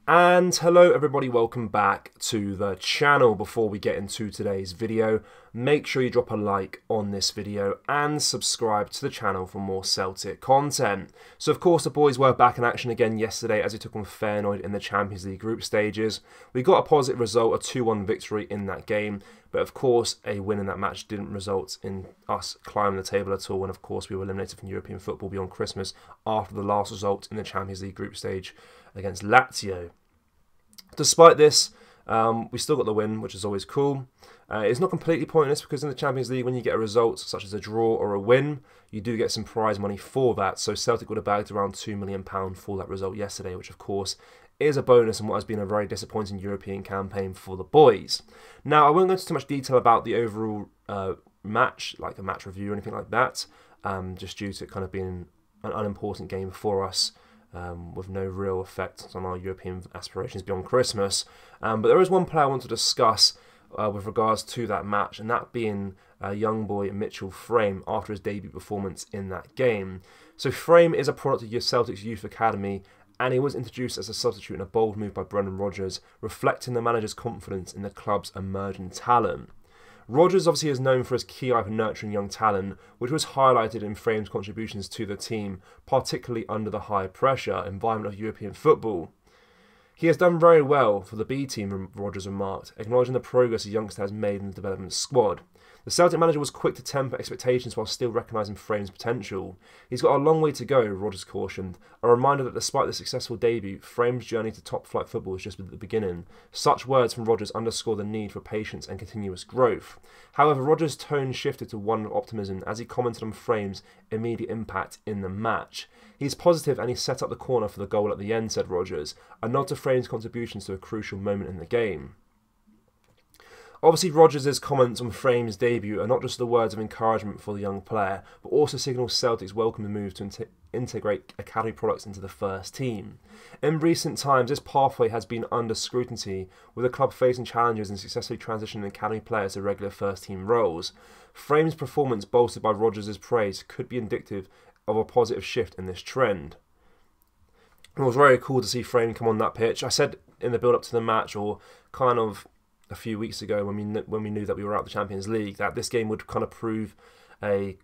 And hello everybody, welcome back to the channel. Before we get into today's video, make sure you drop a like on this video and subscribe to the channel for more Celtic content. So of course the boys were back in action again yesterday as we took on Feyenoord in the Champions League group stages. We got a positive result, a 2-1 victory in that game, but of course a win in that match didn't result in us climbing the table at all, and of course we were eliminated from European football beyond Christmas after the last result in the Champions League group stage against Lazio. Despite this, we still got the win, which is always cool. It's not completely pointless because in the Champions League, when you get a result such as a draw or a win, you do get some prize money for that. So Celtic would have bagged around £2 million for that result yesterday, which of course is a bonus in what has been a very disappointing European campaign for the boys. Now, I won't go into too much detail about the overall match, like a match review or anything like that, just due to it kind of being an unimportant game for us. With no real effect on our European aspirations beyond Christmas. But there is one player I want to discuss with regards to that match, and that being young boy Mitchell Frame after his debut performance in that game. So Frame is a product of Celtic's youth academy, and he was introduced as a substitute in a bold move by Brendan Rodgers, reflecting the manager's confidence in the club's emerging talent. Rodgers obviously is known for his key eye for nurturing young talent, which was highlighted in Frame's contributions to the team, particularly under the high pressure environment of European football. He has done very well for the B team, Rodgers remarked, acknowledging the progress the youngster has made in the development squad. The Celtic manager was quick to temper expectations while still recognising Frame's potential. He's got a long way to go, Rodgers cautioned, a reminder that despite the successful debut, Frame's journey to top-flight football is just at the beginning. Such words from Rodgers underscore the need for patience and continuous growth. However, Rodgers' tone shifted to one of optimism as he commented on Frame's immediate impact in the match. He's positive and he set up the corner for the goal at the end, said Rodgers, a nod to Frame's contributions to a crucial moment in the game. Obviously, Rodgers' comments on Frame's debut are not just the words of encouragement for the young player, but also signal Celtic's welcome move to integrate academy products into the first team. In recent times, this pathway has been under scrutiny, with the club facing challenges in successfully transitioning academy players to regular first-team roles. Frame's performance, bolstered by Rodgers' praise, could be indicative of a positive shift in this trend. It was very cool to see Frame come on that pitch. I said in the build-up to the match, or kind of a few weeks ago when we knew that we were out of the Champions League, that this game would kind of prove a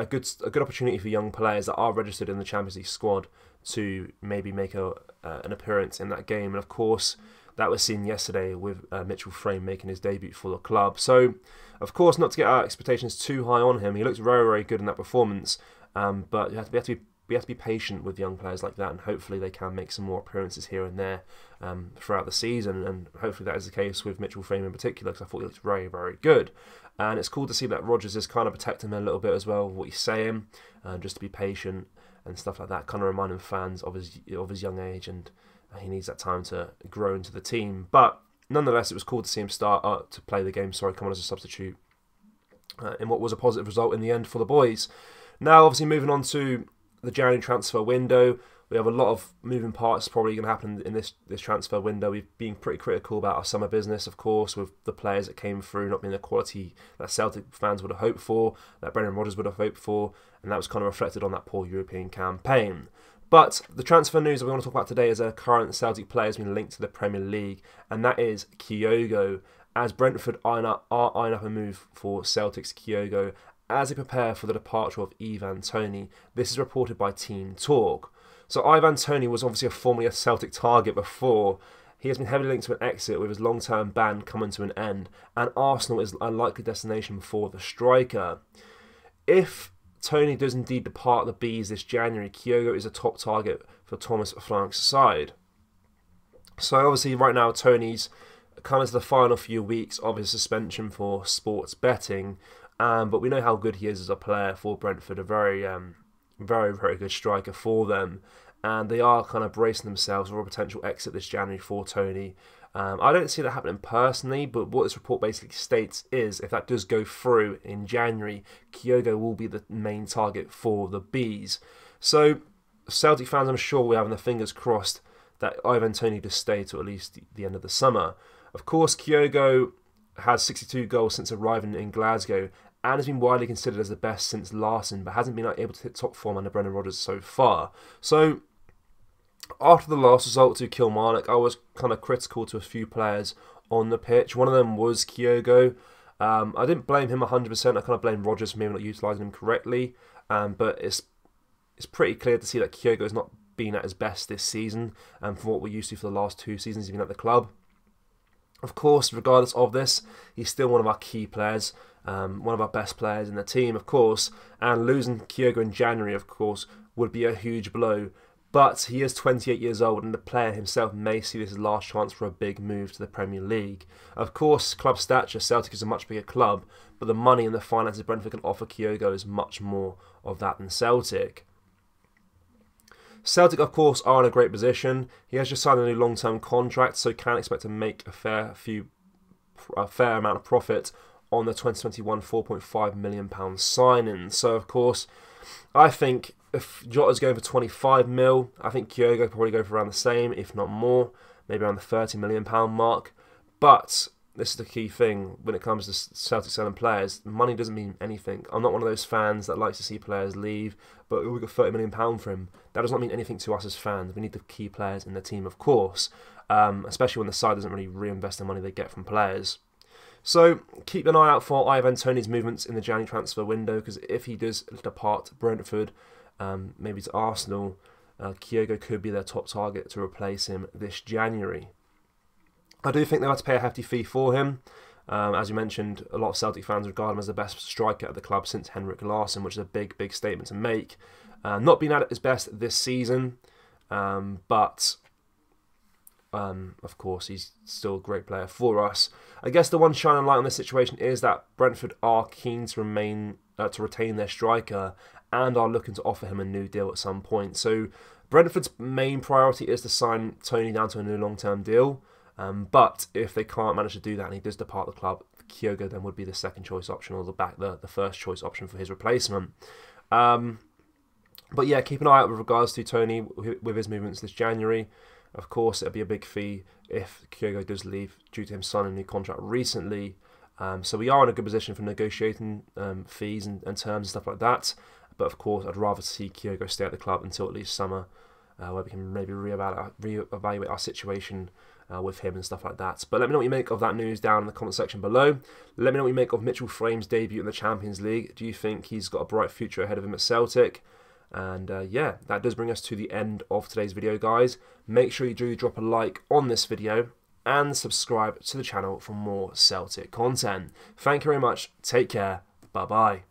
good opportunity for young players that are registered in the Champions League squad to maybe make an appearance in that game. And of course, that was seen yesterday with Mitchell Frame making his debut for the club. So, of course, not to get our expectations too high on him, he looked very, very good in that performance. But we have to be patient with young players like that, and hopefully they can make some more appearances here and there throughout the season, and hopefully that is the case with Mitchell Frame in particular, because I thought he looked very, very good. And it's cool to see that Rodgers is kind of protecting him a little bit as well, what he's saying, just to be patient and stuff like that, kind of reminding fans of his young age, and he needs that time to grow into the team. But nonetheless, it was cool to see him start to play the game, come on as a substitute, in what was a positive result in the end for the boys. Now, obviously, moving on to the January transfer window, we have a lot of moving parts probably going to happen in this transfer window. We've been pretty critical about our summer business, of course, with the players that came through not being the quality that Celtic fans would have hoped for, that Brendan Rodgers would have hoped for, and that was kind of reflected on that poor European campaign. But the transfer news that we want to talk about today is a current Celtic player has been linked to the Premier League, and that is Kyogo, as Brentford are eyeing up a move for Celtic's Kyogo as they prepare for the departure of Ivan Toney. This is reported by Team Talk. So Ivan Toney was obviously formerly a Celtic target before. He has been heavily linked to an exit, with his long-term ban coming to an end, and Arsenal is a likely destination for the striker. If Toney does indeed depart the Bees this January, Kyogo is a top target for Thomas Frank's side. So obviously right now Toney's coming to the final few weeks of his suspension for sports betting, but we know how good he is as a player for Brentford, a very, very good striker for them, and they are kind of bracing themselves for a potential exit this January for Toney. I don't see that happening personally, but what this report basically states is if that does go through in January, Kyogo will be the main target for the Bees. So Celtic fans, I'm sure, we're having their fingers crossed that Ivan Toney does stay to at least the end of the summer. Of course, Kyogo has 62 goals since arriving in Glasgow, and has been widely considered as the best since Larson, but hasn't been able to hit top form under Brendan Rodgers so far. So After the last result to Kilmarnock, I was kind of critical to a few players on the pitch. One of them was Kyogo. I didn't blame him 100%. I kind of blame Rodgers for maybe not utilising him correctly. But it's pretty clear to see that Kyogo has not been at his best this season, from what we're used to for the last 2 seasons he's been at the club. Of course, regardless of this, he's still one of our key players, one of our best players in the team, of course. And losing Kyogo in January, of course, would be a huge blow. But he is 28 years old, and the player himself may see this as his last chance for a big move to the Premier League. Of course, club stature, Celtic is a much bigger club, but the money and the finances Brentford can offer Kyogo is much more of that than Celtic. Celtic, of course, are in a great position. He has just signed a new long-term contract, so can expect to make a fair amount of profit on the 2021 £4.5 million signing. So, of course, I think if Jota's going for 25 mil, I think Kyogo probably go for around the same, if not more, maybe around the £30 million mark. But this is the key thing when it comes to Celtic selling players. Money doesn't mean anything. I'm not one of those fans that likes to see players leave, but we got £30 million for him. That does not mean anything to us as fans. We need the key players in the team, of course, especially when the side doesn't really reinvest the money they get from players. So keep an eye out for Ivan Toney's movements in the January transfer window, because if he does depart Brentford, maybe to Arsenal, Kyogo could be their top target to replace him this January. I do think they'll have to pay a hefty fee for him. As you mentioned, a lot of Celtic fans regard him as the best striker at the club since Henrik Larsson, which is a big statement to make. Not been at his best this season, but of course he's still a great player for us. I guess the one shining light on this situation is that Brentford are keen to retain their striker and are looking to offer him a new deal at some point. So Brentford's main priority is to sign Toney down to a new long-term deal. But if they can't manage to do that and he does depart the club, Kyogo then would be the second choice option, or the first choice option for his replacement. But yeah, keep an eye out with regards to Toney with his movements this January. Of course, it'll be a big fee if Kyogo does leave due to him signing a new contract recently. So we are in a good position for negotiating fees and terms and stuff like that. But of course, I'd rather see Kyogo stay at the club until at least summer, where we can maybe reevaluate our situation with him and stuff like that. But let me know what you make of that news down in the comment section below. Let me know what you make of Mitchell Frame's debut in the Champions League. Do you think he's got a bright future ahead of him at Celtic? And yeah, that does bring us to the end of today's video, guys. Make sure you do drop a like on this video and subscribe to the channel for more Celtic content. Thank you very much. Take care. Bye-bye.